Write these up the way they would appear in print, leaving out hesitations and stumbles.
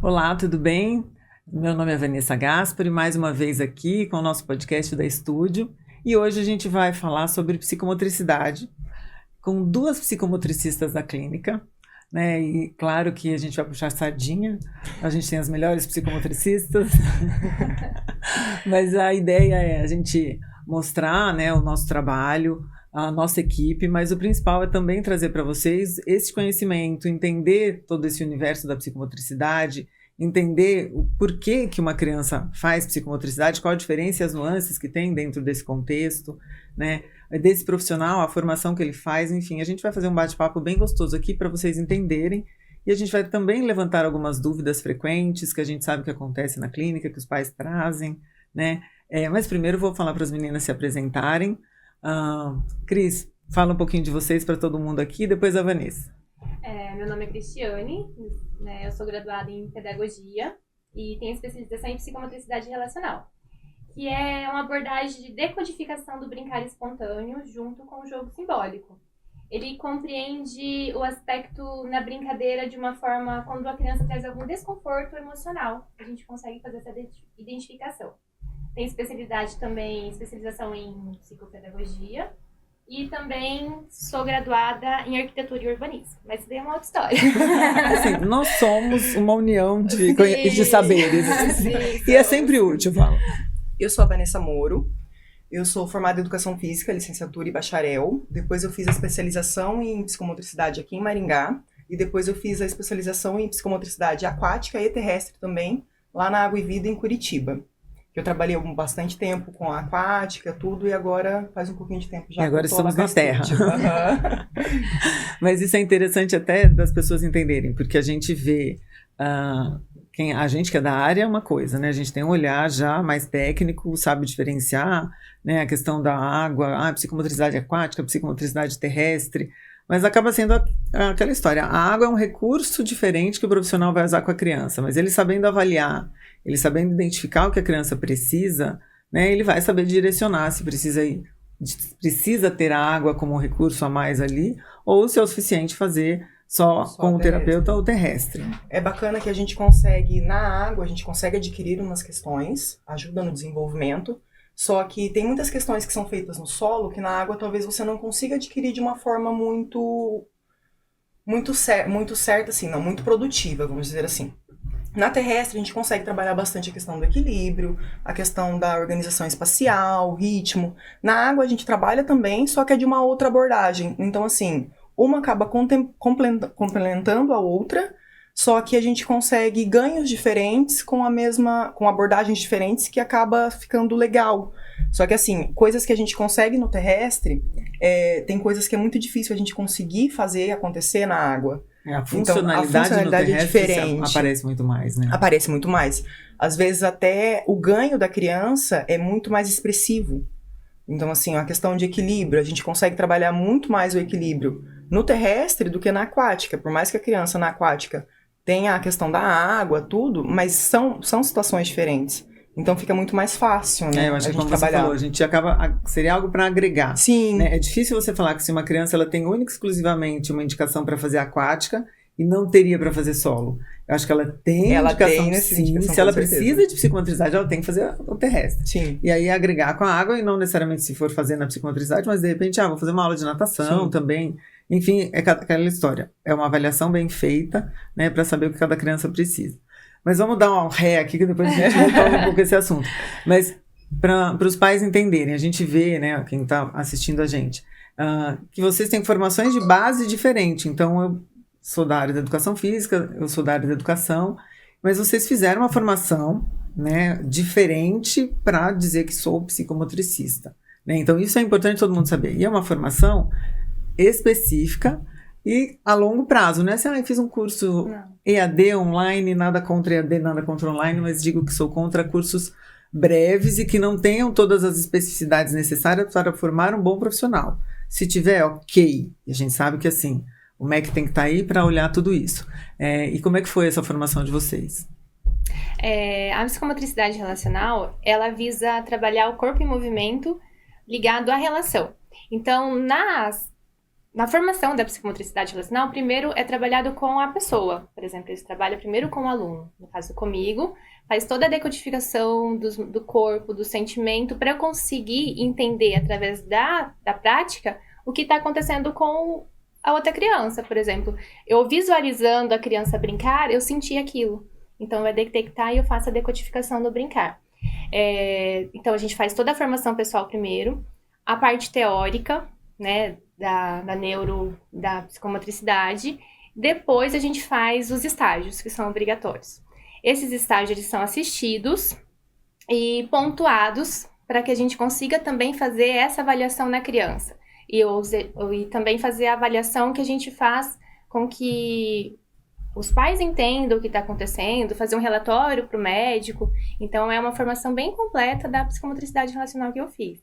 Olá, tudo bem? Meu nome é Vanessa Gaspari, mais uma vez aqui com o nosso podcast da Estúdio. E hoje a gente vai falar sobre psicomotricidade com duas psicomotricistas da clínica, né? E claro que a gente vai puxar sardinha, a gente tem as melhores psicomotricistas, mas a ideia é a gente mostrar, né, o nosso trabalho, a nossa equipe, mas o principal é também trazer para vocês esse conhecimento, entender todo esse universo da psicomotricidade, entender o porquê que uma criança faz psicomotricidade, qual a diferença e as nuances que tem dentro desse contexto, né? Desse profissional, a formação que ele faz, enfim, a gente vai fazer um bate-papo bem gostoso aqui para vocês entenderem e a gente vai também levantar algumas dúvidas frequentes que a gente sabe que acontece na clínica, que os pais trazem, né? Mas primeiro eu vou falar para as meninas se apresentarem. Cris, fala um pouquinho de vocês para todo mundo aqui, depois a Vanessa. Meu nome é Cristiane, né, eu sou graduada em Pedagogia e tenho especialização em Psicomotricidade Relacional, que é uma abordagem de decodificação do brincar espontâneo junto com o jogo simbólico. Ele compreende o aspecto na brincadeira de uma forma quando a criança traz algum desconforto emocional, a gente consegue fazer essa identificação. Tem especialização em psicopedagogia e também sou graduada em arquitetura e urbanismo, mas isso daí é uma outra história. Assim, nós somos uma união de saberes, Sim, e é sempre útil, fala. Eu sou a Vanessa Moro, eu sou formada em Educação Física, licenciatura e bacharel. Depois eu fiz a especialização em psicomotricidade aqui em Maringá. E depois eu fiz a especialização em psicomotricidade aquática e terrestre também, lá na Água e Vida, em Curitiba. Eu trabalhei bastante tempo com a aquática, tudo, e agora faz um pouquinho de tempo já. E agora estamos na terra. Uhum. Mas isso é interessante até das pessoas entenderem, porque a gente vê... a gente que é da área é uma coisa, né? A gente tem um olhar já mais técnico, sabe diferenciar, né, a questão da água, psicomotricidade aquática, psicomotricidade terrestre, mas acaba sendo aquela história. A água é um recurso diferente que o profissional vai usar com a criança, mas ele sabendo avaliar, ele sabendo identificar o que a criança precisa, né, ele vai saber direcionar se precisa ter a água como um recurso a mais ali, ou se é o suficiente fazer só com o terapeuta ou terrestre. É bacana que a gente consegue, na água, a gente consegue adquirir umas questões, ajuda no desenvolvimento, só que tem muitas questões que são feitas no solo que na água talvez você não consiga adquirir de uma forma muito certa, assim, não muito produtiva, vamos dizer assim. Na terrestre, a gente consegue trabalhar bastante a questão do equilíbrio, a questão da organização espacial, ritmo. Na água, a gente trabalha também, só que é de uma outra abordagem. Então, assim, uma acaba complementando a outra, só que a gente consegue ganhos diferentes com abordagens diferentes que acaba ficando legal. Só que assim, coisas que a gente consegue no terrestre, tem coisas que é muito difícil a gente conseguir fazer acontecer na água. A funcionalidade no terrestre é diferente. Aparece muito mais, né? Aparece muito mais. Às vezes até o ganho da criança é muito mais expressivo. Então assim, a questão de equilíbrio, a gente consegue trabalhar muito mais o equilíbrio no terrestre do que na aquática. Por mais que a criança na aquática tenha a questão da água, tudo, mas são situações diferentes. Então fica muito mais fácil, né? Eu acho que como você falou, a gente seria algo para agregar. Sim. Né? É difícil você falar que se uma criança ela tem única e exclusivamente uma indicação para fazer aquática e não teria para fazer solo. Eu acho que ela tem indicação, sim. Se ela precisa de psicomotricidade, ela tem que fazer o terrestre. Sim. E aí agregar com a água, e não necessariamente se for fazer na psicomotricidade, mas de repente, vou fazer uma aula de natação sim. também. Enfim, é aquela história. É uma avaliação bem feita, né, para saber o que cada criança precisa. Mas vamos dar um ré aqui, que depois a gente volta um pouco esse assunto. Mas para os pais entenderem, a gente vê, né, quem está assistindo a gente, que vocês têm formações de base diferente. Então, eu sou da área da educação física, eu sou da área da educação, mas vocês fizeram uma formação, né, diferente para dizer que sou psicomotricista. Né? Então, isso é importante todo mundo saber. E é uma formação específica e a longo prazo, né? Assim, eu fiz um curso EAD online, nada contra EAD, nada contra online, mas digo que sou contra cursos breves e que não tenham todas as especificidades necessárias para formar um bom profissional. Se tiver, ok. E a gente sabe que, assim, o MEC tem que estar aí para olhar tudo isso. E como é que foi essa formação de vocês? A psicomotricidade relacional, ela visa trabalhar o corpo em movimento ligado à relação. Então, Na formação da psicomotricidade relacional, primeiro é trabalhado com a pessoa. Por exemplo, eles trabalham primeiro com o aluno, no caso comigo, faz toda a decodificação do corpo, do sentimento, para eu conseguir entender através da prática o que está acontecendo com a outra criança. Por exemplo, eu visualizando a criança brincar, eu senti aquilo. Então, vai detectar e eu faço a decodificação do brincar. Então, a gente faz toda a formação pessoal primeiro, a parte teórica, né, da da psicomotricidade. Depois a gente faz os estágios, que são obrigatórios. Esses estágios eles são assistidos e pontuados para que a gente consiga também fazer essa avaliação na criança. E também fazer a avaliação que a gente faz com que os pais entendam o que está acontecendo, fazer um relatório para o médico. Então, é uma formação bem completa da psicomotricidade relacional que eu fiz.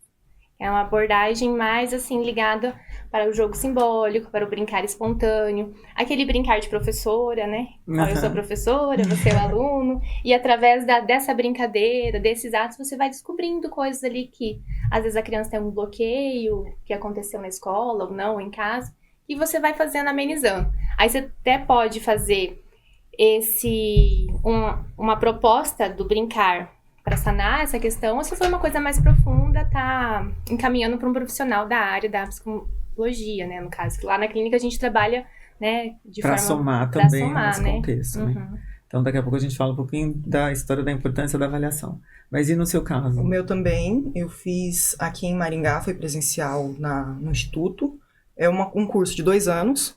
É uma abordagem mais, assim, ligada para o jogo simbólico, para o brincar espontâneo. Aquele brincar de professora, né? Eu sou professora, você é o aluno. E através dessa brincadeira, desses atos, você vai descobrindo coisas ali que, às vezes, a criança tem um bloqueio que aconteceu na escola ou não, em casa. E você vai fazendo, amenizando. Aí você até pode fazer uma proposta do brincar para sanar essa questão, ou se for uma coisa mais profunda, tá encaminhando para um profissional da área da psicologia, né, no caso, que lá na clínica a gente trabalha, né, de pra forma... somar também somar, nesse né? contexto, né? Então, daqui a pouco a gente fala um pouquinho da história da importância da avaliação. Mas e no seu caso? O meu também, eu fiz aqui em Maringá, foi presencial no Instituto. É um curso de 2 anos,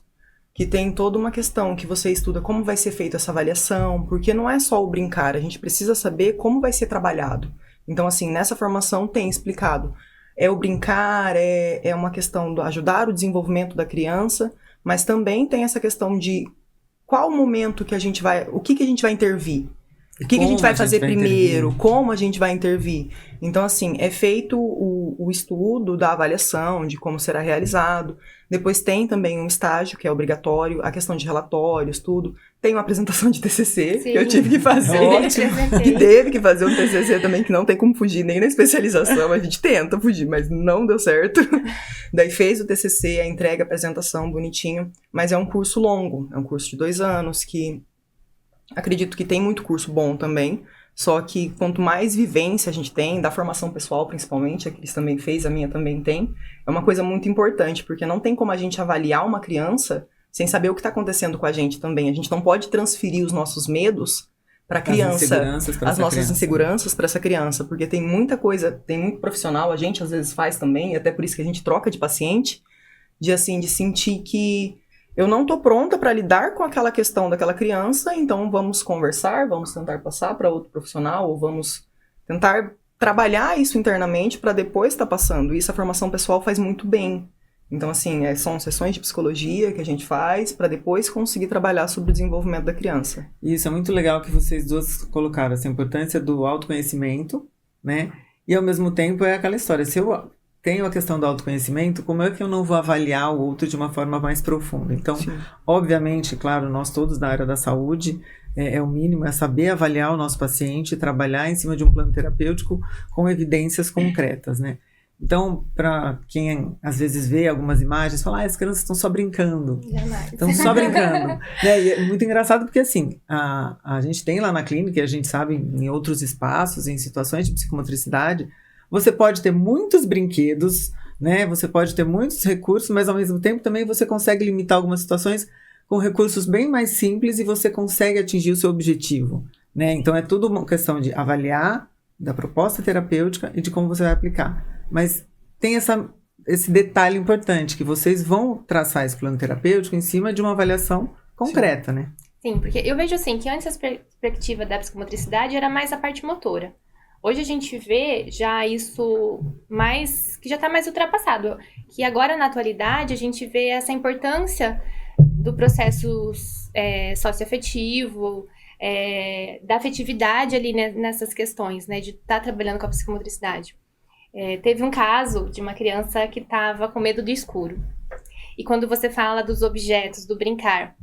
que tem toda uma questão que você estuda como vai ser feita essa avaliação, porque não é só o brincar, a gente precisa saber como vai ser trabalhado. Então, assim, nessa formação tem explicado. O brincar, é uma questão de ajudar o desenvolvimento da criança, mas também tem essa questão de qual momento que a gente vai, o que a gente vai intervir. O que a gente vai fazer primeiro, como a gente vai intervir. Então, assim, é feito o estudo da avaliação, de como será realizado. Depois tem também um estágio, que é obrigatório, a questão de relatórios, tudo. Tem uma apresentação de TCC, Sim. que eu tive que fazer. Que teve que fazer um TCC também, que não tem como fugir nem na especialização. A gente tenta fugir, mas não deu certo. Daí fez o TCC, a entrega, a apresentação, bonitinho. Mas é um curso longo, é um curso de 2 anos, que... acredito que tem muito curso bom também, só que quanto mais vivência a gente tem, da formação pessoal principalmente, a Cris também fez, a minha também tem, é uma coisa muito importante, porque não tem como a gente avaliar uma criança sem saber o que está acontecendo com a gente também. A gente não pode transferir os nossos medos para a criança, as nossas inseguranças para essa criança, porque tem muita coisa, tem muito profissional, a gente às vezes faz também, e até por isso que a gente troca de paciente, de sentir que eu não tô pronta para lidar com aquela questão daquela criança, então vamos conversar, vamos tentar passar para outro profissional, ou vamos tentar trabalhar isso internamente para depois estar passando. Isso a formação pessoal faz muito bem. Então, assim, são sessões de psicologia que a gente faz para depois conseguir trabalhar sobre o desenvolvimento da criança. Isso é muito legal que vocês duas colocaram, essa importância do autoconhecimento, né? E ao mesmo tempo é aquela história, se eu tenho a questão do autoconhecimento, como é que eu não vou avaliar o outro de uma forma mais profunda? Então, sim, obviamente, claro, nós todos da área da saúde, o mínimo é saber avaliar o nosso paciente e trabalhar em cima de um plano terapêutico com evidências concretas, né? Então, para quem às vezes vê algumas imagens, fala, as crianças estão só brincando. Jamais. Estão só brincando. Né? E é muito engraçado porque, assim, a gente tem lá na clínica, e a gente sabe em outros espaços, em situações de psicomotricidade, você pode ter muitos brinquedos, né? Você pode ter muitos recursos, mas ao mesmo tempo também você consegue limitar algumas situações com recursos bem mais simples e você consegue atingir o seu objetivo, né? Então é tudo uma questão de avaliar da proposta terapêutica e de como você vai aplicar. Mas tem esse detalhe importante, que vocês vão traçar esse plano terapêutico em cima de uma avaliação concreta, né? Sim, porque eu vejo assim, que antes a perspectiva da psicomotricidade era mais a parte motora. Hoje a gente vê já isso que já está mais ultrapassado, que agora na atualidade a gente vê essa importância do processo socioafetivo, da afetividade ali, né, nessas questões, né, de estar trabalhando com a psicomotricidade. Teve um caso de uma criança que estava com medo do escuro. E quando você fala dos objetos, do brincar,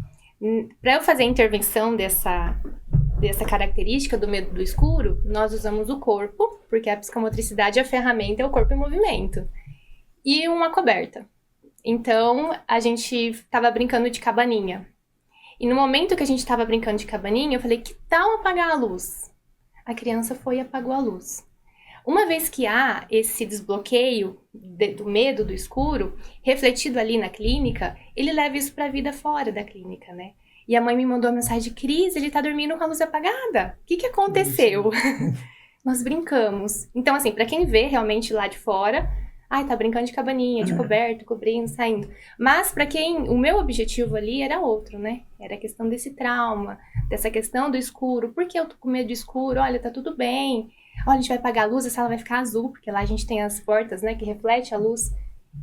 para eu fazer a intervenção dessa característica do medo do escuro, nós usamos o corpo, porque a psicomotricidade, a ferramenta é o corpo em movimento, e uma coberta. Então, a gente tava brincando de cabaninha. E no momento que a gente tava brincando de cabaninha, eu falei, que tal apagar a luz? A criança foi e apagou a luz. Uma vez que há esse desbloqueio do medo do escuro, refletido ali na clínica, ele leva isso pra vida fora da clínica, né? E a mãe me mandou uma mensagem, Cris, ele tá dormindo com a luz apagada. O que aconteceu? Nós brincamos. Então, assim, pra quem vê realmente lá de fora, tá brincando de cabaninha, de coberto, cobrindo, saindo. Mas pra quem, o meu objetivo ali era outro, né? Era a questão desse trauma, dessa questão do escuro. Por que eu tô com medo do escuro? Olha, tá tudo bem. Olha, a gente vai apagar a luz, a sala vai ficar azul, porque lá a gente tem as portas, né, que reflete a luz.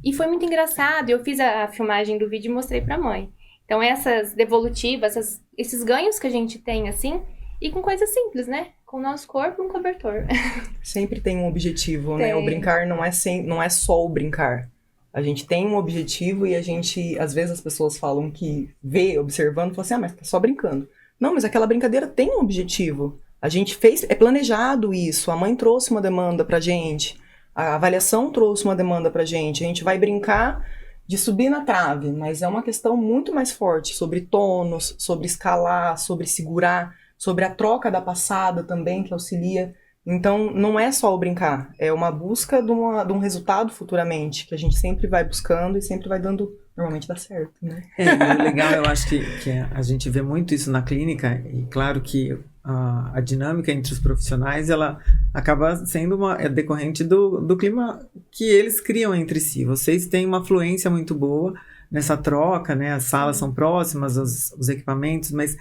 E foi muito engraçado. Eu fiz a filmagem do vídeo e mostrei pra mãe. Então, essas devolutivas, esses ganhos que a gente tem, assim, e com coisas simples, né? Com o nosso corpo, um cobertor. Sempre tem um objetivo, né? O brincar não é só o brincar. A gente tem um objetivo e a gente, às vezes as pessoas falam que vê, observando, falam assim, mas tá só brincando. Não, mas aquela brincadeira tem um objetivo. A gente fez, é planejado isso, a mãe trouxe uma demanda pra gente, a avaliação trouxe uma demanda pra gente, a gente vai brincar de subir na trave, mas é uma questão muito mais forte, sobre tônus, sobre escalar, sobre segurar, sobre a troca da passada também, que auxilia. Então, não é só o brincar, é uma busca de um resultado futuramente, que a gente sempre vai buscando e sempre vai dando, normalmente dá certo, né? O legal, eu acho que a gente vê muito isso na clínica, e claro que a dinâmica entre os profissionais, ela acaba sendo decorrente do clima que eles criam entre si. Vocês têm uma fluência muito boa nessa troca, né? As salas são próximas, os equipamentos, mas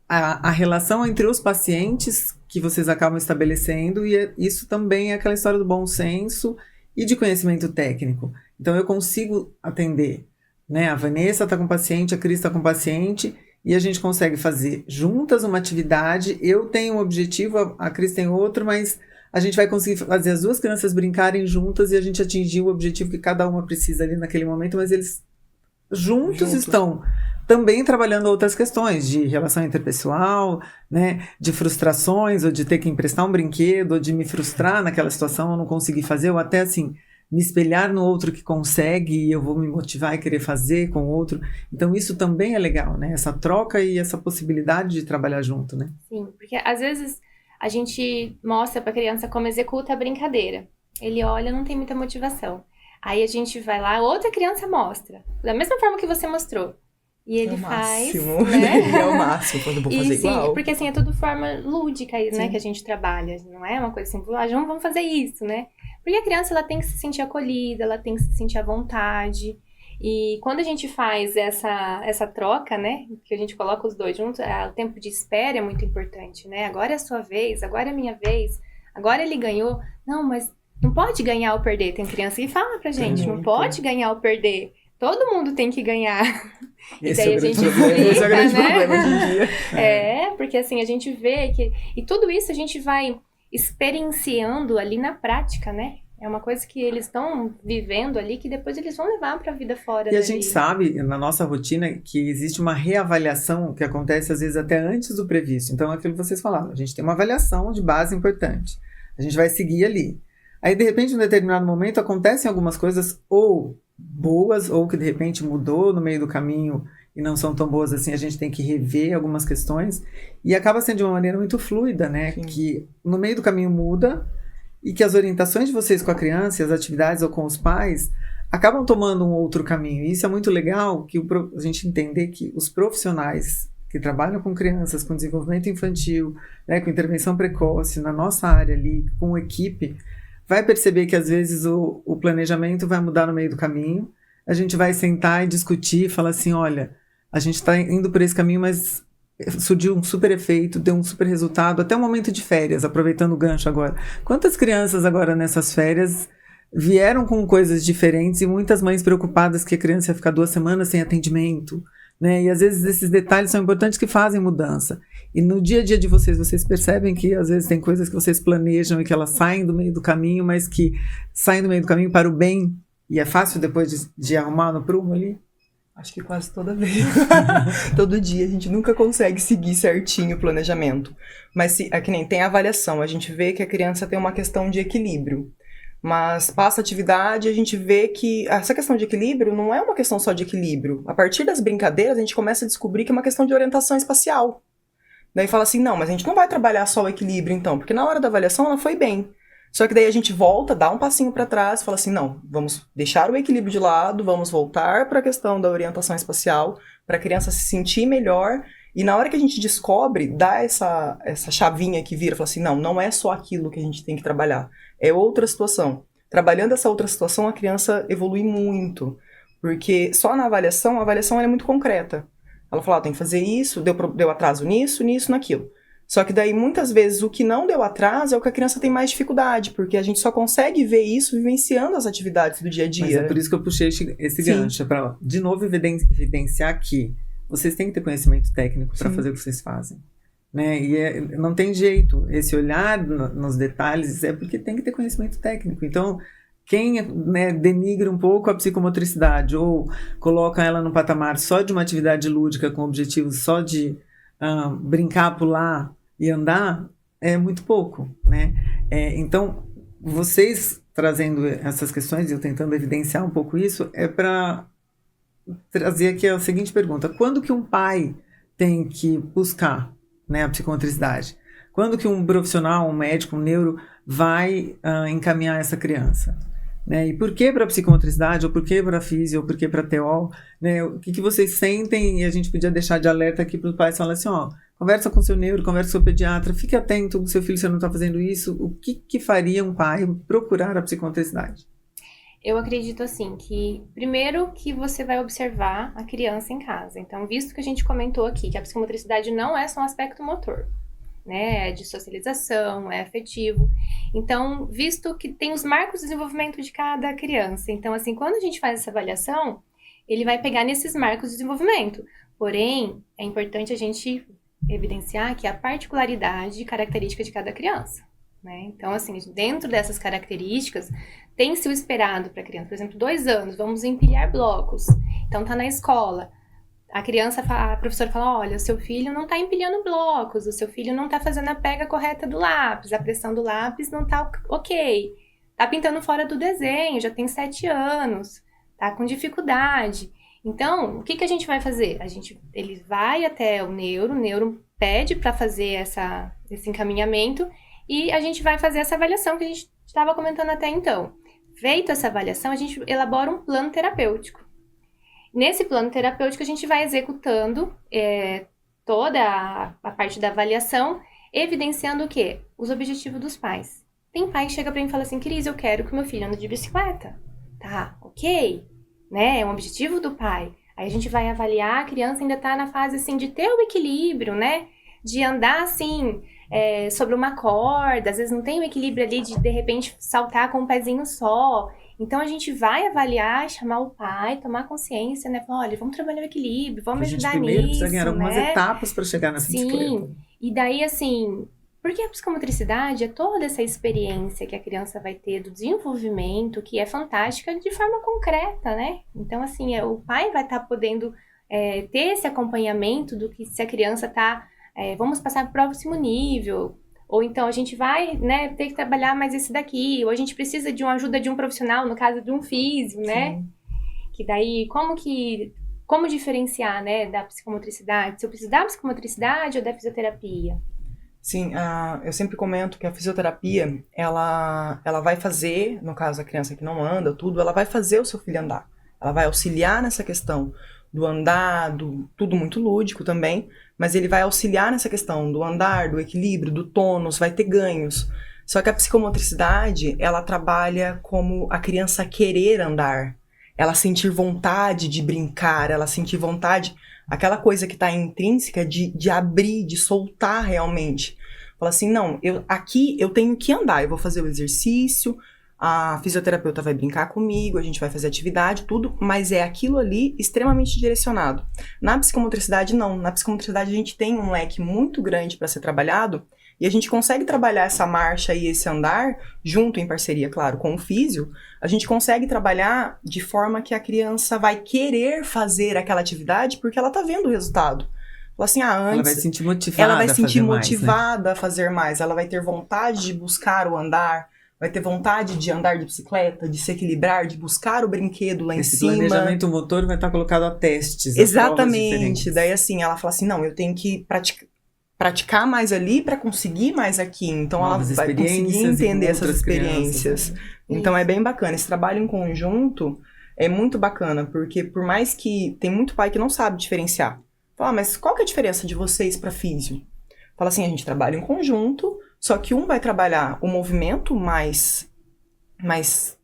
a relação entre os pacientes que vocês acabam estabelecendo, e isso também é aquela história do bom senso e de conhecimento técnico. Então, eu consigo atender, né? A Vanessa está com o paciente, a Cris está com o paciente, e a gente consegue fazer juntas uma atividade. Eu tenho um objetivo, a Cris tem outro, mas a gente vai conseguir fazer as duas crianças brincarem juntas e a gente atingir o objetivo que cada uma precisa ali naquele momento, mas eles juntos estão também trabalhando outras questões de relação interpessoal, né, de frustrações, ou de ter que emprestar um brinquedo, ou de me frustrar naquela situação, eu não conseguir fazer, ou até assim, me espelhar no outro que consegue e eu vou me motivar e querer fazer com o outro. Então isso também é legal, né, essa troca e essa possibilidade de trabalhar junto, né? Sim, porque às vezes a gente mostra para a criança como executa a brincadeira. Ele olha, não tem muita motivação. Aí a gente vai lá, outra criança mostra, da mesma forma que você mostrou. E ele faz, né? É o máximo, quando eu vou fazer igual. Sim, porque assim, é tudo forma lúdica, né, que a gente trabalha. Não é uma coisa assim, vamos fazer isso, né? Porque a criança, ela tem que se sentir acolhida, ela tem que se sentir à vontade. E quando a gente faz essa troca, né, que a gente coloca os dois juntos, o tempo de espera é muito importante, né? Agora é a sua vez, agora é a minha vez, agora ele ganhou. Não, mas não pode ganhar ou perder. Tem criança que fala pra gente, não pode ganhar ou perder. Todo mundo tem que ganhar. Esse e daí é a gente esse é o grande né? problema hoje em dia. Porque assim, a gente vê que... E tudo isso a gente vai experienciando ali na prática, né? É uma coisa que eles estão vivendo ali, que depois eles vão levar para a vida fora. E a gente sabe, na nossa rotina, que existe uma reavaliação que acontece às vezes até antes do previsto. Então, é aquilo que vocês falaram, a gente tem uma avaliação de base importante. A gente vai seguir ali. Aí, de repente, em um determinado momento, acontecem algumas coisas ou boas, ou que de repente mudou no meio do caminho e não são tão boas assim, a gente tem que rever algumas questões, e acaba sendo de uma maneira muito fluida, né? Sim. Que no meio do caminho muda, e que as orientações de vocês com a criança, e as atividades ou com os pais, acabam tomando um outro caminho. E isso é muito legal, que a gente entender que os profissionais que trabalham com crianças, com desenvolvimento infantil, né, com intervenção precoce, na nossa área ali, com equipe, vai perceber que às vezes o planejamento vai mudar no meio do caminho, a gente vai sentar e discutir, falar assim, olha, a gente está indo por esse caminho, mas surgiu um super efeito, deu um super resultado, até o momento de férias, aproveitando o gancho agora. Quantas crianças agora nessas férias vieram com coisas diferentes e muitas mães preocupadas que a criança ia ficar 2 semanas sem atendimento, né? E às vezes esses detalhes são importantes que fazem mudança. E no dia a dia de vocês percebem que às vezes tem coisas que vocês planejam e que elas saem do meio do caminho, mas que saem do meio do caminho para o bem, e é fácil depois de arrumar no prumo ali? Acho que quase toda vez. Todo dia a gente nunca consegue seguir certinho o planejamento. Mas é que nem tem a avaliação, a gente vê que a criança tem uma questão de equilíbrio. Mas passa a atividade e a gente vê que essa questão de equilíbrio não é uma questão só de equilíbrio. A partir das brincadeiras, a gente começa a descobrir que é uma questão de orientação espacial. Daí fala assim, não, mas a gente não vai trabalhar só o equilíbrio então, porque na hora da avaliação ela foi bem. Só que daí a gente volta, dá um passinho para trás e fala assim, não, vamos deixar o equilíbrio de lado, vamos voltar para a questão da orientação espacial, para a criança se sentir melhor. E na hora que a gente descobre, dá essa chavinha que vira, fala assim, não é só aquilo que a gente tem que trabalhar, é outra situação. Trabalhando essa outra situação, a criança evolui muito, porque só na avaliação, a avaliação ela é muito concreta. Ela fala, tem que fazer isso, deu atraso nisso, naquilo. Só que daí, muitas vezes, o que não deu atraso é o que a criança tem mais dificuldade, porque a gente só consegue ver isso vivenciando as atividades do dia a dia. Mas é por isso que eu puxei esse gancho, para, de novo, evidenciar que vocês têm que ter conhecimento técnico para fazer o que vocês fazem. Né? E não tem jeito, esse olhar nos detalhes é porque tem que ter conhecimento técnico. Então, quem, né, denigra um pouco a psicomotricidade ou coloca ela num patamar só de uma atividade lúdica com objetivo só de brincar, pular e andar, é muito pouco. Né? Então, vocês trazendo essas questões e eu tentando evidenciar um pouco isso, é para trazer aqui a seguinte pergunta: quando que um pai tem que buscar, né, a psicomotricidade? Quando que um profissional, um médico, um neuro vai encaminhar essa criança? Né? E por que para a psicomotricidade, ou por que para a físio, ou por que para a TO? Né? O que vocês sentem? E a gente podia deixar de alerta aqui para os pais, falar assim, conversa com seu neuro, conversa com seu pediatra, fique atento com seu filho, se não está fazendo isso. O que faria um pai procurar a psicomotricidade? Eu acredito assim, que primeiro que você vai observar a criança em casa. Então, visto que a gente comentou aqui que a psicomotricidade não é só um aspecto motor, né? É de socialização, é afetivo. Então, visto que tem os marcos de desenvolvimento de cada criança. Então, assim, quando a gente faz essa avaliação, ele vai pegar nesses marcos de desenvolvimento. Porém, é importante a gente evidenciar que a particularidade e característica de cada criança. Né? Então, assim, dentro dessas características, tem-se o esperado para a criança. Por exemplo, 2 anos, vamos empilhar blocos. Então, tá na escola. A professora fala, olha, o seu filho não está empilhando blocos, o seu filho não está fazendo a pega correta do lápis, a pressão do lápis não está ok. Está pintando fora do desenho, já tem 7 anos, está com dificuldade. Então, o que a gente vai fazer? Ele vai até o neuro pede para fazer esse encaminhamento e a gente vai fazer essa avaliação que a gente estava comentando até então. Feita essa avaliação, a gente elabora um plano terapêutico. Nesse plano terapêutico, a gente vai executando toda a parte da avaliação, evidenciando o quê? Os objetivos dos pais. Tem pai que chega pra mim e fala assim, Cris, eu quero que o meu filho ande de bicicleta. Tá, ok. Né? É um objetivo do pai. Aí a gente vai avaliar, a criança ainda tá na fase, assim, de ter o equilíbrio, né? De andar, assim, sobre uma corda. Às vezes não tem o equilíbrio ali de repente, saltar com um pezinho só. Então, a gente vai avaliar, chamar o pai, tomar consciência, né? Falar, olha, vamos trabalhar o equilíbrio, vamos ajudar nisso, primeiro precisa ganhar algumas etapas para chegar nessa bicicleta. Sim, e daí, assim, porque a psicomotricidade é toda essa experiência que a criança vai ter do desenvolvimento, que é fantástica de forma concreta, né? Então, assim, o pai vai estar podendo ter esse acompanhamento do que se a criança está, vamos passar para o próximo nível. Ou então a gente vai, né, ter que trabalhar mais esse daqui. Ou a gente precisa de uma ajuda de um profissional, no caso de um físio, né? Sim. Que daí, como diferenciar, né, da psicomotricidade? Se eu preciso da psicomotricidade ou da fisioterapia? Sim, eu sempre comento que a fisioterapia, ela vai fazer, no caso a criança que não anda, ela vai fazer o seu filho andar. Ela vai auxiliar nessa questão do andar, tudo muito lúdico também, mas ele vai auxiliar nessa questão do andar, do equilíbrio, do tônus, vai ter ganhos. Só que a psicomotricidade, ela trabalha como a criança querer andar, ela sentir vontade de brincar, ela sentir vontade, aquela coisa que está intrínseca de abrir, de soltar realmente. Fala assim, não, aqui eu tenho que andar, eu vou fazer o exercício, a fisioterapeuta vai brincar comigo, a gente vai fazer atividade, tudo, mas é aquilo ali extremamente direcionado. Na psicomotricidade, não. Na psicomotricidade, a gente tem um leque muito grande para ser trabalhado e a gente consegue trabalhar essa marcha e esse andar, junto em parceria, claro, com o físio, a gente consegue trabalhar de forma que a criança vai querer fazer aquela atividade porque ela tá vendo o resultado. Fala assim, antes... Ela vai se sentir motivada ela vai se sentir motivada a fazer mais, ela vai ter vontade de buscar o andar, vai ter vontade de andar de bicicleta, de se equilibrar, de buscar o brinquedo lá em Esse cima. planejamento motor vai estar colocado a testes, a provas Exatamente. diferentes. Daí assim, ela fala assim, não, eu tenho que praticar mais ali para conseguir mais aqui. Então Novas ela vai conseguir experiências e com entender essas outras experiências. crianças, né? Então é bem bacana. Esse trabalho em conjunto é muito bacana, porque por mais que tem muito pai que não sabe diferenciar. Fala, mas qual que é a diferença de vocês para físio? Fala assim, a gente trabalha em conjunto, só que um vai trabalhar o movimento mais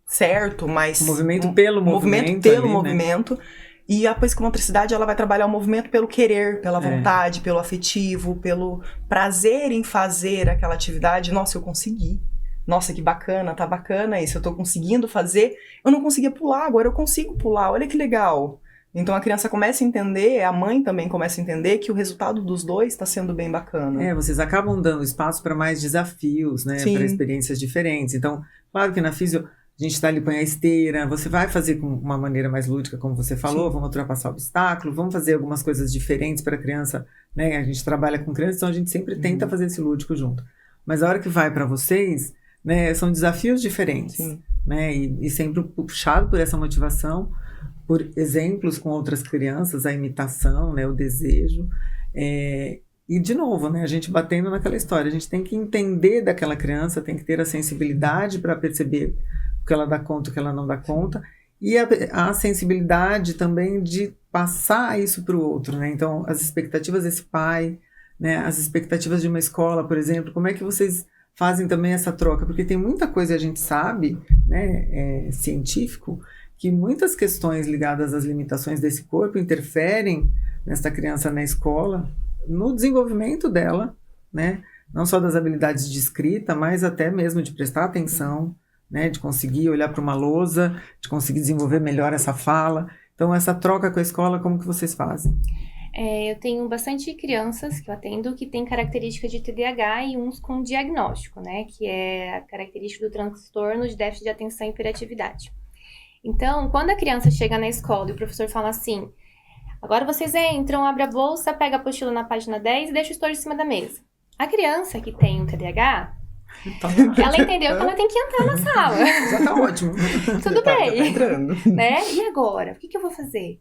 certo, mais... O movimento pelo movimento pelo ali, né? movimento. E a psicomotricidade, ela vai trabalhar o movimento pelo querer, pela vontade, pelo afetivo, pelo prazer em fazer aquela atividade. Nossa, eu consegui. Nossa, que bacana, tá bacana isso, eu tô conseguindo fazer. Eu não conseguia pular, agora eu consigo pular, olha que legal. Então a criança começa a entender, a mãe também começa a entender que o resultado dos dois está sendo bem bacana. Vocês acabam dando espaço para mais desafios, né? Sim. Para experiências diferentes. Então, claro que na físio a gente está ali, põe a esteira, você vai fazer com uma maneira mais lúdica, como você falou, vamos ultrapassar o obstáculo, vamos fazer algumas coisas diferentes para a criança, né? A gente trabalha com criança, então a gente sempre tenta fazer esse lúdico junto. Mas a hora que vai para vocês, né, são desafios diferentes, né? E sempre puxado por essa motivação, por exemplos com outras crianças, a imitação, né, o desejo. E, de novo, né, a gente batendo naquela história, a gente tem que entender daquela criança, tem que ter a sensibilidade para perceber o que ela dá conta, o que ela não dá conta, e a sensibilidade também de passar isso para o outro, né? Então, as expectativas desse pai, né, as expectativas de uma escola, por exemplo, como é que vocês fazem também essa troca? Porque tem muita coisa, a gente sabe, né, científico, que muitas questões ligadas às limitações desse corpo interferem nessa criança na escola, no desenvolvimento dela, né? Não só das habilidades de escrita, mas até mesmo de prestar atenção, né? De conseguir olhar para uma lousa, de conseguir desenvolver melhor essa fala. Então, essa troca com a escola, como que vocês fazem? Eu tenho bastante crianças que eu atendo que têm características de TDAH e uns com diagnóstico, né? Que é a característica do transtorno de déficit de atenção e hiperatividade. Então, quando a criança chega na escola e o professor fala assim, agora vocês entram, abre a bolsa, pega a apostila na página 10 e deixa o estojo em cima da mesa. A criança que tem um TDAH, ela entendeu que ela tem que entrar na sala. Já tá ótimo. Tudo bem. Tá entrando. Né? E agora? O que eu vou fazer?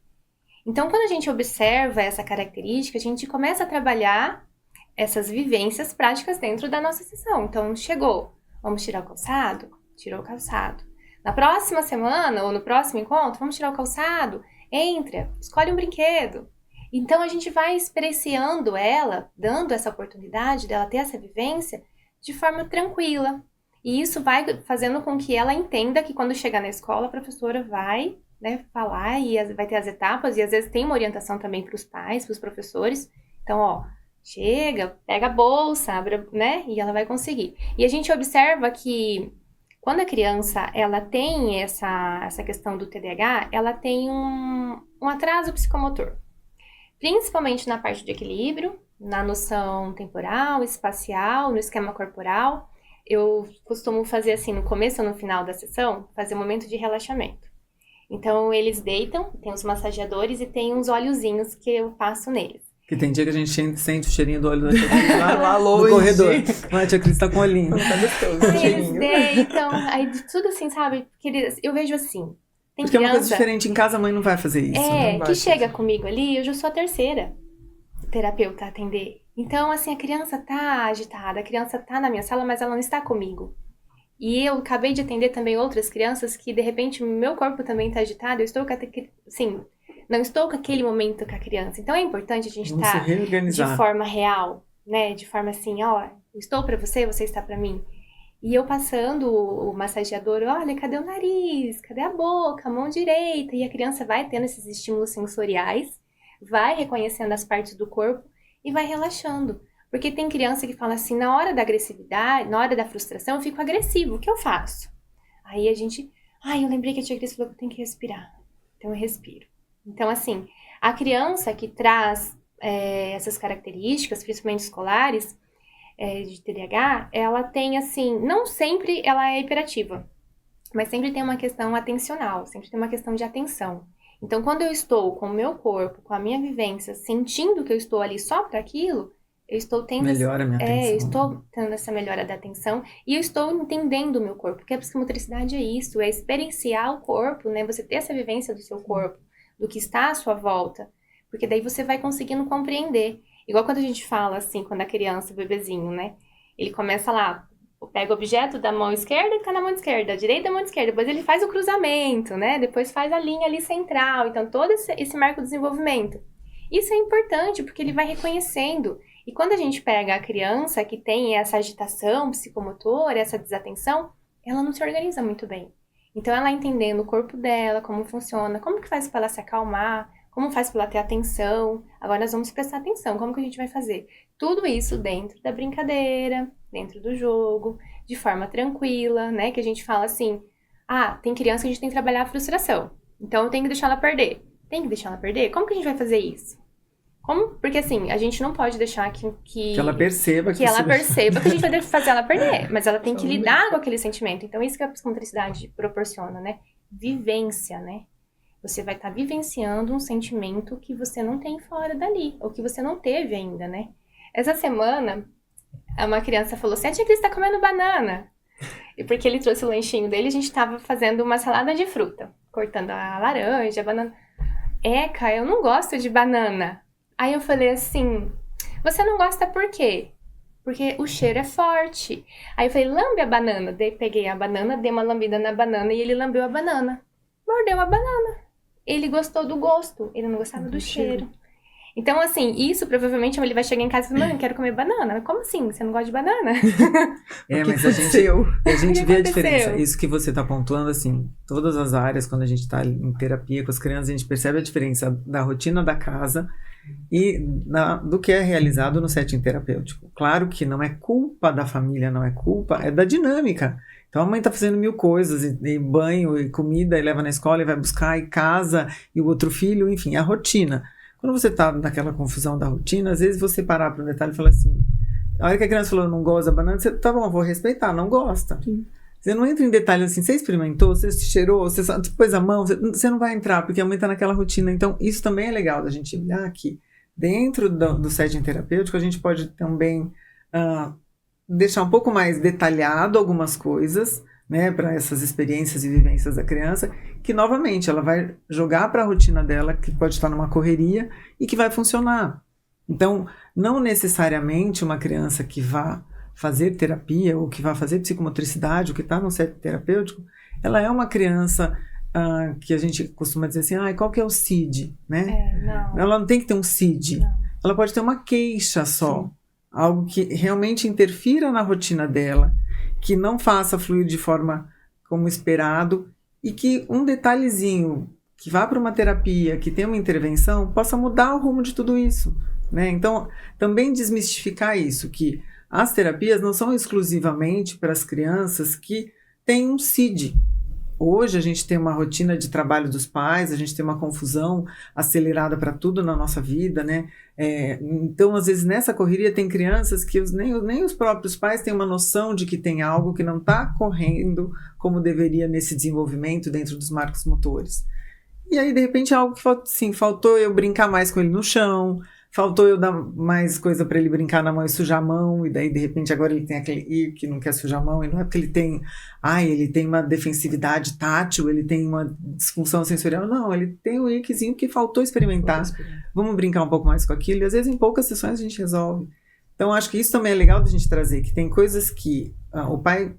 Então, quando a gente observa essa característica, a gente começa a trabalhar essas vivências práticas dentro da nossa sessão. Então, chegou, vamos tirar o calçado? Tirou o calçado. Na próxima semana, ou no próximo encontro, vamos tirar o calçado? Entra, escolhe um brinquedo. Então, a gente vai experienciando ela, dando essa oportunidade dela ter essa vivência de forma tranquila. E isso vai fazendo com que ela entenda que quando chegar na escola, a professora vai, né, falar e vai ter as etapas. E às vezes tem uma orientação também para os pais, para os professores. Então, ó, chega, pega a bolsa, abre, né, e ela vai conseguir. E a gente observa que quando a criança ela tem essa questão do TDAH, ela tem um atraso psicomotor. Principalmente na parte de equilíbrio, na noção temporal, espacial, no esquema corporal. Eu costumo fazer assim, no começo ou no final da sessão, fazer um momento de relaxamento. Então, eles deitam, tem os massageadores e tem uns óleozinhos que eu passo neles. Que tem dia que a gente sente o cheirinho do óleo da tia Cris lá no longe. corredor. A tia Cris tá com olhinho. Tá gostoso. Aí eles deitam, aí tudo assim, sabe? Eu vejo assim, tem Porque criança... é uma coisa diferente, em casa a mãe não vai fazer isso. Não vai que chega comigo ali, eu já sou a terceira terapeuta a atender. Então, assim, a criança tá agitada, a criança tá na minha sala, mas ela não está comigo. E eu acabei de atender também outras crianças que, de repente, o meu corpo também tá agitado, eu estou assim, não estou com aquele momento com a criança. Então, é importante a gente estar de forma real, né? De forma assim, ó, eu estou pra você, você está pra mim. E eu passando o massageador, olha, cadê o nariz? Cadê a boca? A mão direita? E a criança vai tendo esses estímulos sensoriais, vai reconhecendo as partes do corpo e vai relaxando. Porque tem criança que fala assim, na hora da agressividade, na hora da frustração, eu fico agressivo, o que eu faço? Aí a gente, eu lembrei que a tia Cris falou que eu tenho que respirar. Então eu respiro. Então assim, a criança que traz essas características, principalmente escolares, de TDAH, ela tem assim, não sempre ela é hiperativa, mas sempre tem uma questão atencional, sempre tem uma questão de atenção. Então, quando eu estou com o meu corpo, com a minha vivência, sentindo que eu estou ali só para aquilo, eu estou tendo Melhora a minha atenção. eu estou tendo essa melhora da atenção e eu estou entendendo o meu corpo, porque a psicomotricidade é isso, é experienciar o corpo, né? Você ter essa vivência do seu corpo, do que está à sua volta, porque daí você vai conseguindo compreender. Igual quando a gente fala assim, quando a criança, o bebezinho, né? Ele começa lá, pega o objeto da mão esquerda que tá na mão esquerda, a direita da mão esquerda, depois ele faz o cruzamento, né? Depois faz a linha ali central, então todo esse marco de desenvolvimento. Isso é importante porque ele vai reconhecendo. E quando a gente pega a criança que tem essa agitação psicomotora, essa desatenção, ela não se organiza muito bem. Então ela entendendo o corpo dela, como funciona, como que faz para ela se acalmar, como faz para ela ter atenção. Agora nós vamos prestar atenção, como que a gente vai fazer? Tudo isso dentro da brincadeira, dentro do jogo, de forma tranquila, né? Que a gente fala assim, tem criança que a gente tem que trabalhar a frustração. Então eu tenho que deixar ela perder. Tem que deixar ela perder? Como que a gente vai fazer isso? Como? Porque assim, a gente não pode deixar que ela perceba que ela perceba que a gente vai fazer ela perder, mas ela tem que lidar com aquele sentimento. Então isso que a psicomotricidade proporciona, né? Vivência, né? Você vai estar vivenciando um sentimento que você não tem fora dali, ou que você não teve ainda, né? Essa semana, uma criança falou assim, a tia Cris tá comendo banana. E porque ele trouxe o lanchinho dele, a gente tava fazendo uma salada de fruta, cortando a laranja, a banana. Eca, eu não gosto de banana. Aí eu falei assim, você não gosta por quê? Porque o cheiro é forte. Aí eu falei, lambe a banana. Daí peguei a banana, dei uma lambida na banana e ele lambeu a banana. Mordeu a banana. Ele gostou do gosto, ele não gostava do cheiro. Então, assim, isso provavelmente ele vai chegar em casa e falar, mãe, quero comer banana. Mas como assim? Você não gosta de banana? Mas a gente vê a diferença. Isso que você está pontuando, assim, todas as áreas, quando a gente está em terapia com as crianças, a gente percebe a diferença da rotina da casa e do que é realizado no setting terapêutico. Claro que não é culpa da família, não é culpa, é da dinâmica. Então a mãe está fazendo mil coisas, e banho, e comida, e leva na escola, e vai buscar, e casa, e o outro filho, enfim, é a rotina. Quando você está naquela confusão da rotina, às vezes você parar para um detalhe e falar assim, a hora que a criança falou não gosta da banana, você, tá bom, vou respeitar, não gosta. Sim. Você não entra em detalhes assim, você experimentou, você cheirou, você pôs a mão, você não vai entrar, porque a mãe está naquela rotina. Então, isso também é legal da gente olhar aqui. Dentro do setting terapêutico, a gente pode também deixar um pouco mais detalhado algumas coisas, né, para essas experiências e vivências da criança, que novamente ela vai jogar para a rotina dela, que pode estar numa correria e que vai funcionar. Então, não necessariamente uma criança que vá fazer terapia ou que vai fazer psicomotricidade, ou que está no setting terapêutico, ela é uma criança que a gente costuma dizer assim, qual que é o CID, né? Não. Ela não tem que ter um CID. Não. Ela pode ter uma queixa só. Sim. Algo que realmente interfira na rotina dela, que não faça fluir de forma como esperado e que um detalhezinho que vá para uma terapia, que tenha uma intervenção, possa mudar o rumo de tudo isso, né? Então, também desmistificar isso, que as terapias não são exclusivamente para as crianças que têm um CID. Hoje a gente tem uma rotina de trabalho dos pais, a gente tem uma confusão acelerada para tudo na nossa vida, né? Então, às vezes, nessa correria tem crianças que nem os próprios pais têm uma noção de que tem algo que não está correndo como deveria nesse desenvolvimento dentro dos marcos motores. E aí, de repente, é algo que faltou eu brincar mais com ele no chão, faltou eu dar mais coisa para ele brincar na mão e sujar a mão, e daí, de repente, agora ele tem aquele I que não quer sujar a mão, e não é porque ele tem uma defensividade tátil, ele tem uma disfunção sensorial, não, ele tem o iquezinho que faltou experimentar. Vamos brincar um pouco mais com aquilo, e às vezes em poucas sessões a gente resolve. Então, acho que isso também é legal da gente trazer, que tem coisas que o pai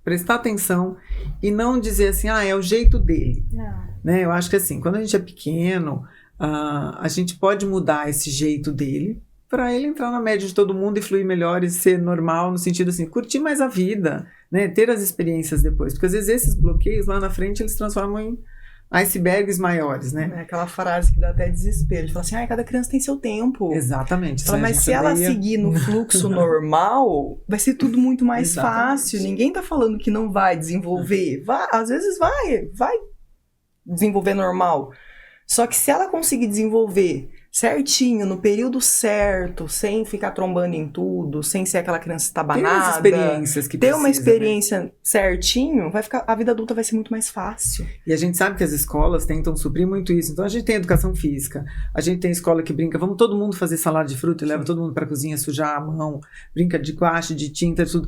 prestar atenção e não dizer assim, é o jeito dele. Não. Né? Eu acho que assim, quando a gente é pequeno, a gente pode mudar esse jeito dele para ele entrar na média de todo mundo e fluir melhor e ser normal, no sentido assim, curtir mais a vida, né? Ter as experiências depois, porque às vezes esses bloqueios lá na frente eles transformam em icebergs maiores, né? É aquela frase que dá até desespero, de falar assim, cada criança tem seu tempo. Exatamente. Fala, mas se ela seguir no fluxo normal, vai ser tudo muito mais fácil, ninguém tá falando que não vai desenvolver, às vezes vai desenvolver normal. Só que se ela conseguir desenvolver certinho, no período certo, sem ficar trombando em tudo, sem ser aquela criança estabanada. Ter as experiências que ter uma precisa, experiência certinho, a vida adulta vai ser muito mais fácil. E a gente sabe que as escolas tentam suprir muito isso. Então a gente tem educação física, a gente tem escola que brinca, vamos todo mundo fazer salada de fruta e leva todo mundo para a cozinha sujar a mão, brinca de guache, de tinta, tudo.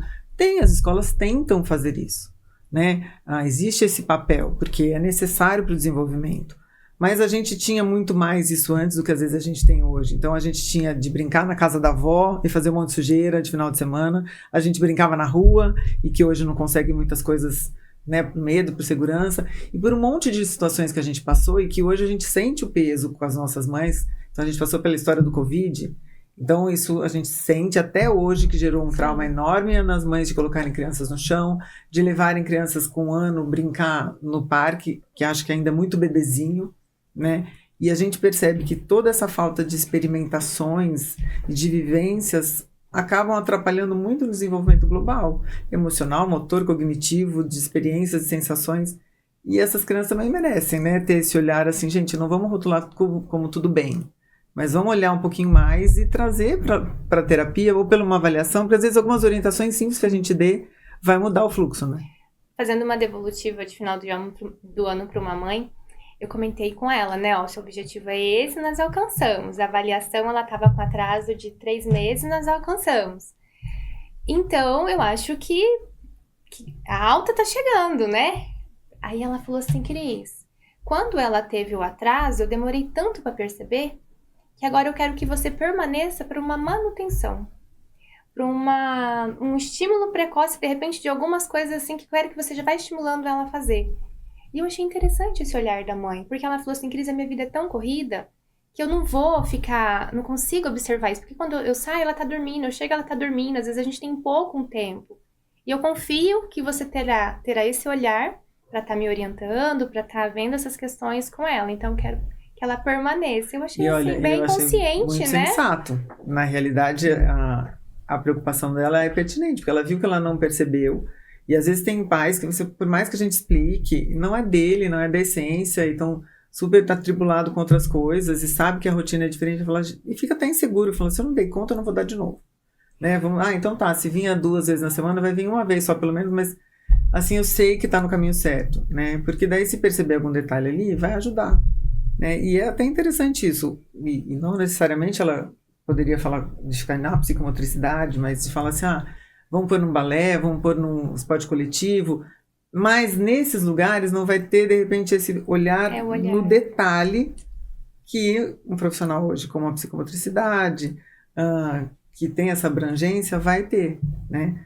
As escolas tentam fazer isso, né? Existe esse papel, porque é necessário para o desenvolvimento. Mas a gente tinha muito mais isso antes do que às vezes a gente tem hoje. Então a gente tinha de brincar na casa da avó e fazer um monte de sujeira de final de semana. A gente brincava na rua e que hoje não consegue muitas coisas, né, por medo, por segurança. E por um monte de situações que a gente passou e que hoje a gente sente o peso com as nossas mães. Então a gente passou pela história do Covid. Então isso a gente sente até hoje que gerou um trauma enorme nas mães de colocarem crianças no chão, de levarem crianças com 1 ano brincar no parque, que acho que ainda é muito bebezinho, né? E a gente percebe que toda essa falta de experimentações e de vivências acabam atrapalhando muito no desenvolvimento global, emocional, motor, cognitivo, de experiências, de sensações. E essas crianças também merecem, né? Ter esse olhar assim, gente, não vamos rotular como tudo bem, mas vamos olhar um pouquinho mais e trazer para a terapia ou pela uma avaliação, porque às vezes algumas orientações simples que a gente dê vai mudar o fluxo, né? Fazendo uma devolutiva de final do ano para uma mãe, eu comentei com ela, né, ó, seu objetivo é esse, nós alcançamos. A avaliação, ela estava com atraso de 3 meses, nós alcançamos. Então, eu acho que a alta tá chegando, né? Aí ela falou assim, Cris, quando ela teve o atraso, eu demorei tanto para perceber que agora eu quero que você permaneça para uma manutenção, para um estímulo precoce, de repente, de algumas coisas assim que eu quero que você já vai estimulando ela a fazer. E eu achei interessante esse olhar da mãe, porque ela falou assim, Cris, a minha vida é tão corrida que eu não consigo observar isso, porque quando eu saio, ela tá dormindo, eu chego, ela tá dormindo, às vezes a gente tem pouco tempo. E eu confio que você terá esse olhar para estar me orientando, para estar vendo essas questões com ela. Então, eu quero que ela permaneça. Eu achei assim, bem consciente, muito né? Sensato. Na realidade, a preocupação dela é pertinente, porque ela viu que ela não percebeu. E às vezes tem pais que você, por mais que a gente explique, não é dele, não é da essência, então super atribulado com outras coisas e sabe que a rotina é diferente e fica até inseguro, falando, se eu não dei conta, eu não vou dar de novo. Né? Então tá, se vinha 2 vezes na semana, vai vir 1 vez só pelo menos, mas assim eu sei que tá no caminho certo, né? Porque daí se perceber algum detalhe ali, vai ajudar. Né? E é até interessante isso, e não necessariamente ela poderia falar de ficar na psicomotricidade, mas de falar assim, vamos pôr num balé, vamos pôr num esporte coletivo, mas nesses lugares não vai ter, de repente, esse olhar no detalhe que um profissional hoje, como a psicomotricidade, que tem essa abrangência, vai ter, né?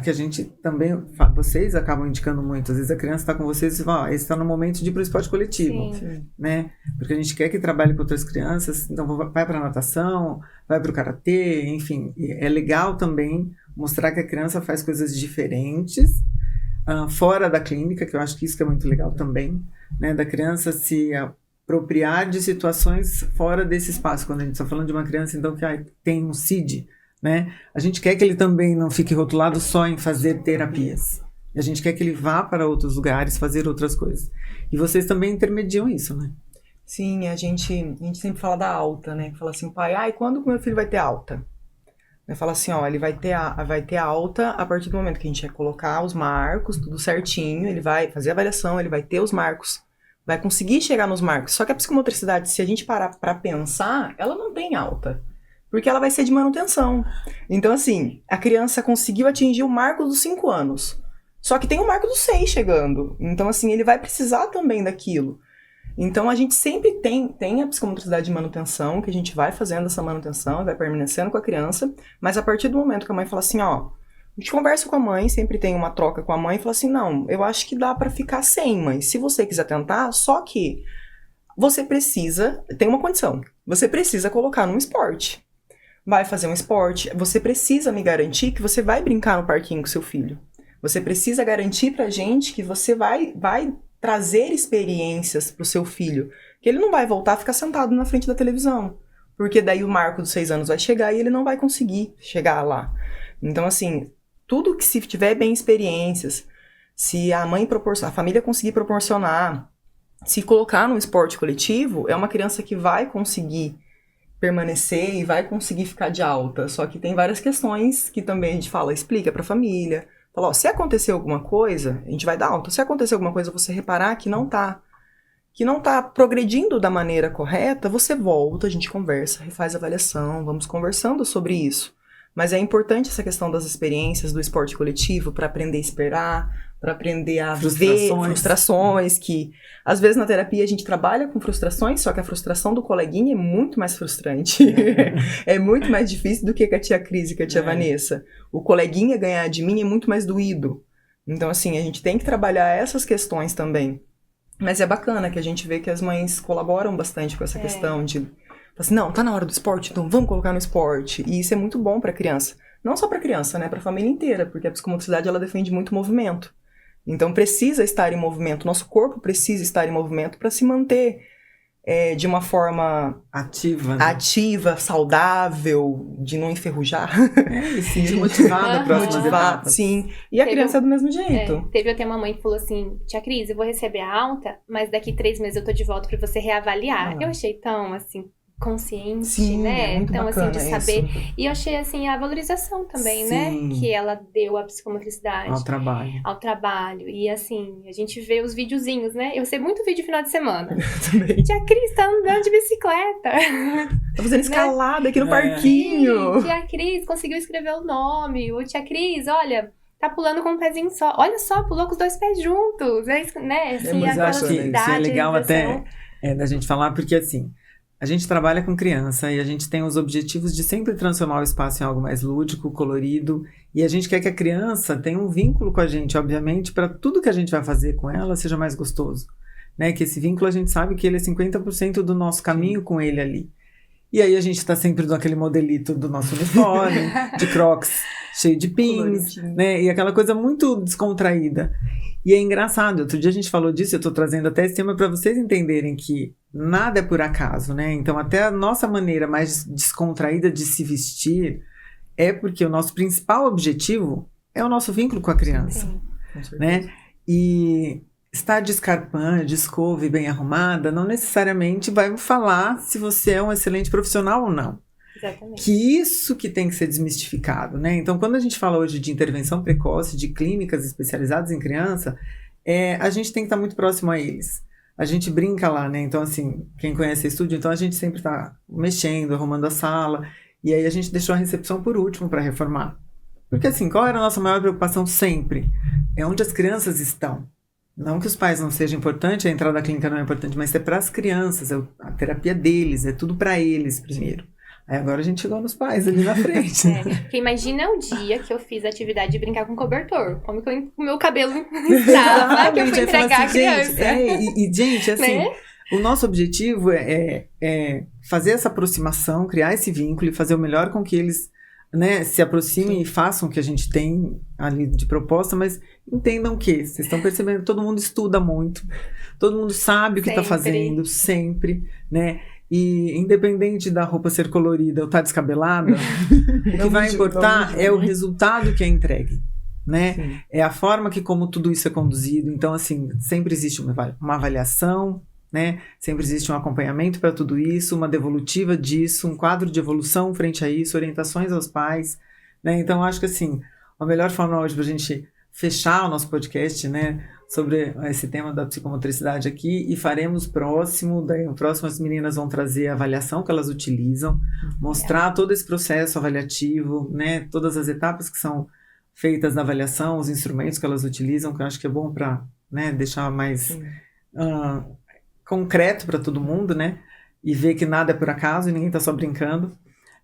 Que a gente também, vocês acabam indicando muito, às vezes a criança está com vocês e fala, esse está no momento de ir para o esporte coletivo, né? Porque a gente quer que trabalhe com outras crianças, então vai para a natação, vai para o karatê, enfim, é legal também mostrar que a criança faz coisas diferentes, fora da clínica, que eu acho que isso que é muito legal também, né? Da criança se apropriar de situações fora desse espaço, quando a gente está falando de uma criança então que tem um CID, né? A gente quer que ele também não fique rotulado só em fazer terapias. A gente quer que ele vá para outros lugares, fazer outras coisas. E vocês também intermediam isso, né? Sim, a gente sempre fala da alta, né? Fala assim, pai, quando o meu filho vai ter alta? Fala assim, ele vai ter alta a partir do momento que a gente vai colocar os marcos, tudo certinho, ele vai fazer a avaliação, ele vai ter os marcos, vai conseguir chegar nos marcos. Só que a psicomotricidade, se a gente parar para pensar, ela não tem alta. Porque ela vai ser de manutenção. Então, assim, a criança conseguiu atingir o marco dos 5 anos. Só que tem o marco dos 6 chegando. Então, assim, ele vai precisar também daquilo. Então, a gente sempre tem a psicomotricidade de manutenção, que a gente vai fazendo essa manutenção, vai permanecendo com a criança. Mas a partir do momento que a mãe fala assim, a gente conversa com a mãe, sempre tem uma troca com a mãe, e fala assim, não, eu acho que dá pra ficar sem, mãe. Se você quiser tentar, só que você tem uma condição. Você precisa colocar num esporte. Vai fazer um esporte, você precisa me garantir que você vai brincar no parquinho com seu filho. Você precisa garantir pra gente que você vai trazer experiências pro seu filho. Que ele não vai voltar a ficar sentado na frente da televisão. Porque daí o marco dos 6 anos vai chegar e ele não vai conseguir chegar lá. Então, assim, tudo que se tiver bem experiências, se a família conseguir proporcionar, se colocar no esporte coletivo, é uma criança que vai conseguir permanecer e vai conseguir ficar de alta. Só que tem várias questões que também a gente fala, explica pra família. Fala, ó, se acontecer alguma coisa, a gente vai dar alta. Se acontecer alguma coisa, você reparar que não tá progredindo da maneira correta, você volta, a gente conversa, refaz a avaliação, vamos conversando sobre isso. Mas é importante essa questão das experiências do esporte coletivo para aprender a esperar, para aprender a ver frustrações, que às vezes na terapia a gente trabalha com frustrações, só que a frustração do coleguinha é muito mais frustrante. É muito mais difícil do que com a tia Cris e com a tia Vanessa. O coleguinha ganhar de mim é muito mais doído. Então, assim, a gente tem que trabalhar essas questões também. Mas é bacana que a gente vê que as mães colaboram bastante com essa questão de... Assim, não, tá na hora do esporte, então vamos colocar no esporte. E isso é muito bom pra criança. Não só pra criança, né? Pra família inteira, porque a psicomotricidade, ela defende muito movimento. Então precisa estar em movimento. Nosso corpo precisa estar em movimento pra se manter de uma forma... ativa, né? Ativa, saudável, de não enferrujar. E se motivada a próxima etapa. Sim. E a criança é do mesmo jeito. Teve até uma mãe que falou assim, tia Cris, eu vou receber a alta, mas daqui 3 meses eu tô de volta pra você reavaliar. Eu achei tão, assim... consciente, Sim, né? É muito então, assim, de saber. Isso. E eu achei, assim, a valorização também, Sim. né? Que ela deu à psicomotricidade. Ao trabalho. E, assim, a gente vê os videozinhos, né? Eu recebo muito vídeo final de semana. Também. Tia Cris tá andando de bicicleta. Tá fazendo escalada aqui no parquinho. Sim, tia Cris conseguiu escrever o nome. O tia Cris, olha... tá pulando com um pezinho só. Olha só, pulou com os 2 pés juntos. Né? Assim, mas eu acho que isso é legal até da gente falar, porque, assim... A gente trabalha com criança e a gente tem os objetivos de sempre transformar o espaço em algo mais lúdico, colorido. E a gente quer que a criança tenha um vínculo com a gente, obviamente, para tudo que a gente vai fazer com ela seja mais gostoso. Né? Que esse vínculo a gente sabe que ele é 50% do nosso caminho com ele ali. E aí a gente está sempre naquele modelito do nosso uniforme, de crocs cheio de pins, né? E aquela coisa muito descontraída. E é engraçado, outro dia a gente falou disso, eu estou trazendo até esse tema para vocês entenderem que nada é por acaso, né? Então até a nossa maneira mais descontraída de se vestir é porque o nosso principal objetivo é o nosso vínculo com a criança, né? E estar de escarpão, de escova e bem arrumada não necessariamente vai falar se você é um excelente profissional ou não. Exatamente. Que isso que tem que ser desmistificado, né? Então, quando a gente fala hoje de intervenção precoce, de clínicas especializadas em criança, a gente tem que estar muito próximo a eles. A gente brinca lá, né? Então, assim, quem conhece o estúdio, então a gente sempre está mexendo, arrumando a sala, e aí a gente deixou a recepção por último para reformar. Porque, assim, qual era a nossa maior preocupação sempre? É onde as crianças estão. Não que os pais não sejam importantes, a entrada da clínica não é importante, mas é para as crianças, é a terapia deles, é tudo para eles primeiro. Aí agora a gente chegou nos pais ali na frente. Porque imagina o dia que eu fiz a atividade de brincar com cobertor. Como que o meu cabelo estava, que eu fui entregar assim, a criança. Gente, assim, né? O nosso objetivo é fazer essa aproximação, criar esse vínculo e fazer o melhor com que eles, né, se aproximem e façam o que a gente tem ali de proposta, mas entendam que vocês estão percebendo, todo mundo estuda muito, todo mundo sabe o que está fazendo, sempre, né? E independente da roupa ser colorida ou estar descabelada, o que vai importar é o resultado que é entregue, né? Sim. É a forma que como tudo isso é conduzido. Então, assim, sempre existe uma avaliação, né? Sempre existe um acompanhamento para tudo isso, uma devolutiva disso, um quadro de evolução frente a isso, orientações aos pais, né? Então, acho que, assim, a melhor forma hoje para a gente fechar o nosso podcast, né, sobre esse tema da psicomotricidade aqui, e faremos daí o próximo as meninas vão trazer a avaliação que elas utilizam, mostrar todo esse processo avaliativo, né, todas as etapas que são feitas na avaliação, os instrumentos que elas utilizam, que eu acho que é bom para, né, deixar mais concreto para todo mundo, né, e ver que nada é por acaso e ninguém está só brincando.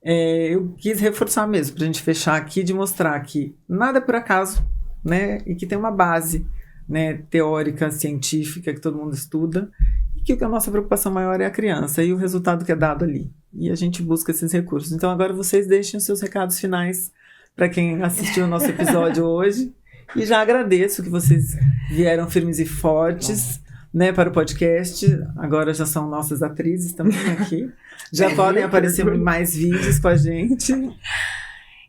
Eu quis reforçar mesmo, para a gente fechar aqui, de mostrar que nada é por acaso, né, e que tem uma base, né, teórica, científica, que todo mundo estuda, e que a nossa preocupação maior é a criança e o resultado que é dado ali. E a gente busca esses recursos. Então agora vocês deixem os seus recados finais para quem assistiu o nosso episódio hoje. E já agradeço que vocês vieram firmes e fortes, né, para o podcast. Agora já são nossas atrizes também aqui. Já podem aparecer em mais vídeos com a gente.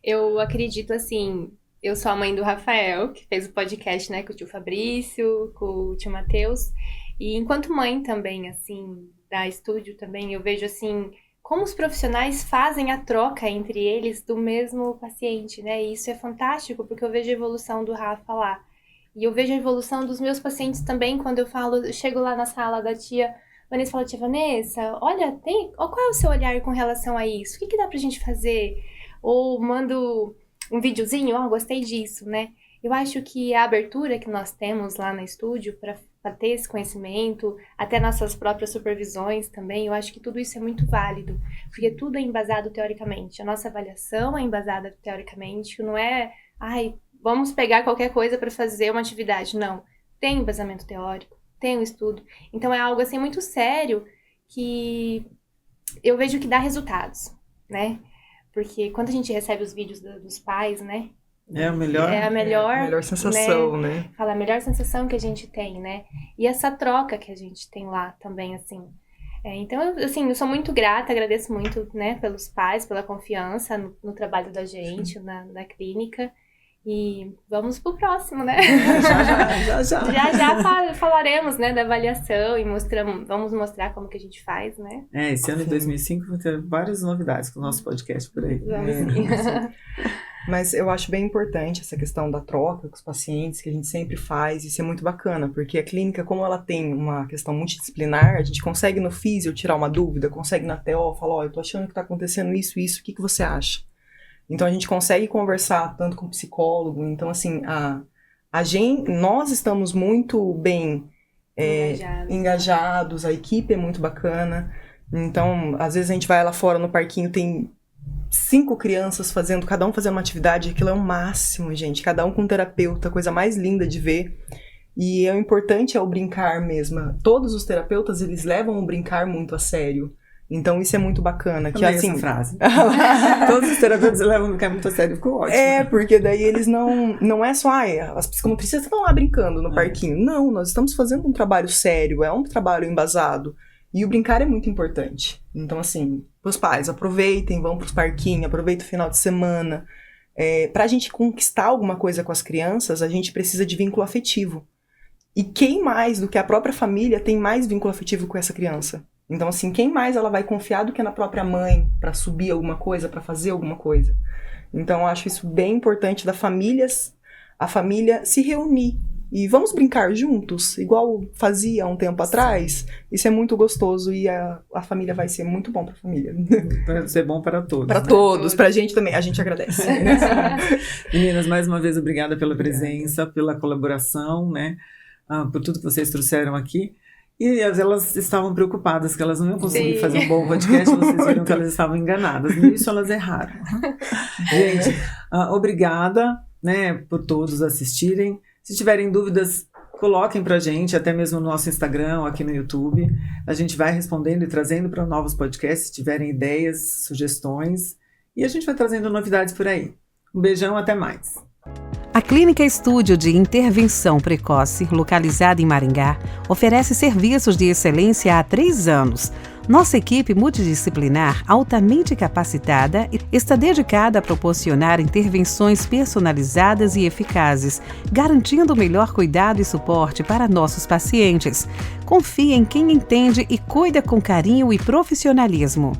Eu acredito, assim... Eu sou a mãe do Rafael, que fez o podcast, né, com o tio Fabrício, com o tio Matheus. E enquanto mãe também, assim, da estúdio também, eu vejo, assim, como os profissionais fazem a troca entre eles do mesmo paciente, né? E isso é fantástico, porque eu vejo a evolução do Rafa lá. E eu vejo a evolução dos meus pacientes também, quando eu chego lá na sala da tia Vanessa, fala, tia Vanessa, olha, qual é o seu olhar com relação a isso? O que dá pra gente fazer? Ou mando um videozinho, gostei disso, né? Eu acho que a abertura que nós temos lá no estúdio para ter esse conhecimento, até nossas próprias supervisões também, eu acho que tudo isso é muito válido, porque tudo é embasado teoricamente. A nossa avaliação é embasada teoricamente, não é, vamos pegar qualquer coisa para fazer uma atividade. Não, tem embasamento teórico, tem um estudo. Então é algo assim muito sério que eu vejo que dá resultados, né? Porque quando a gente recebe os vídeos dos pais, né? É a melhor sensação, né? Fala, a melhor sensação que a gente tem, né? E essa troca que a gente tem lá também, assim. Então, eu sou muito grata, agradeço muito, né, pelos pais, pela confiança no trabalho da gente, na clínica. E vamos pro próximo, né? Já falaremos, né, da avaliação e vamos mostrar como que a gente faz, né? Esse ano de 2005 vai ter várias novidades com o nosso podcast por aí. Mas eu acho bem importante essa questão da troca com os pacientes, que a gente sempre faz, isso é muito bacana, porque a clínica, como ela tem uma questão multidisciplinar, a gente consegue no físio tirar uma dúvida, consegue na TO falar, eu tô achando que tá acontecendo isso, o que você acha? Então a gente consegue conversar tanto com o psicólogo, então assim, nós estamos muito bem engajados, a equipe é muito bacana, então às vezes a gente vai lá fora no parquinho, tem 5 crianças cada um fazendo uma atividade, aquilo é o máximo, gente, cada um com um terapeuta, coisa mais linda de ver. E o importante é o brincar mesmo. Todos os terapeutas, eles levam o brincar muito a sério. Então isso é muito bacana. Que, assim, essa frase. Todos os terapeutas levam o brincar muito a sério, ficou ótimo. Porque daí eles não é só, as psicomotricistas estão lá brincando no parquinho. Não, nós estamos fazendo um trabalho sério, é um trabalho embasado. E o brincar é muito importante. Então, assim, os pais, aproveitem, vão pros parquinhos, aproveitem o final de semana. Pra gente conquistar alguma coisa com as crianças, a gente precisa de vínculo afetivo. E quem mais do que a própria família tem mais vínculo afetivo com essa criança? Então, assim, quem mais ela vai confiar do que na própria mãe pra subir alguma coisa, pra fazer alguma coisa? Então, eu acho isso bem importante a família se reunir. E vamos brincar juntos, igual fazia há um tempo atrás. Isso é muito gostoso e a família vai ser muito bom para a família. Vai ser bom para todos. Para todos, para a gente também. A gente agradece. Meninas, mais uma vez, obrigada pela presença, pela colaboração, né? Por tudo que vocês trouxeram aqui. E elas estavam preocupadas que elas não iam conseguir fazer um bom podcast, vocês viram que elas estavam enganadas. Nisso elas erraram. Gente, obrigada, né, por todos assistirem. Se tiverem dúvidas, coloquem pra gente, até mesmo no nosso Instagram ou aqui no YouTube. A gente vai respondendo e trazendo para novos podcasts, se tiverem ideias, sugestões. E a gente vai trazendo novidades por aí. Um beijão, até mais. A Clínica Estúdio de Intervenção Precoce, localizada em Maringá, oferece serviços de excelência há 3 anos. Nossa equipe multidisciplinar, altamente capacitada, está dedicada a proporcionar intervenções personalizadas e eficazes, garantindo o melhor cuidado e suporte para nossos pacientes. Confie em quem entende e cuida com carinho e profissionalismo.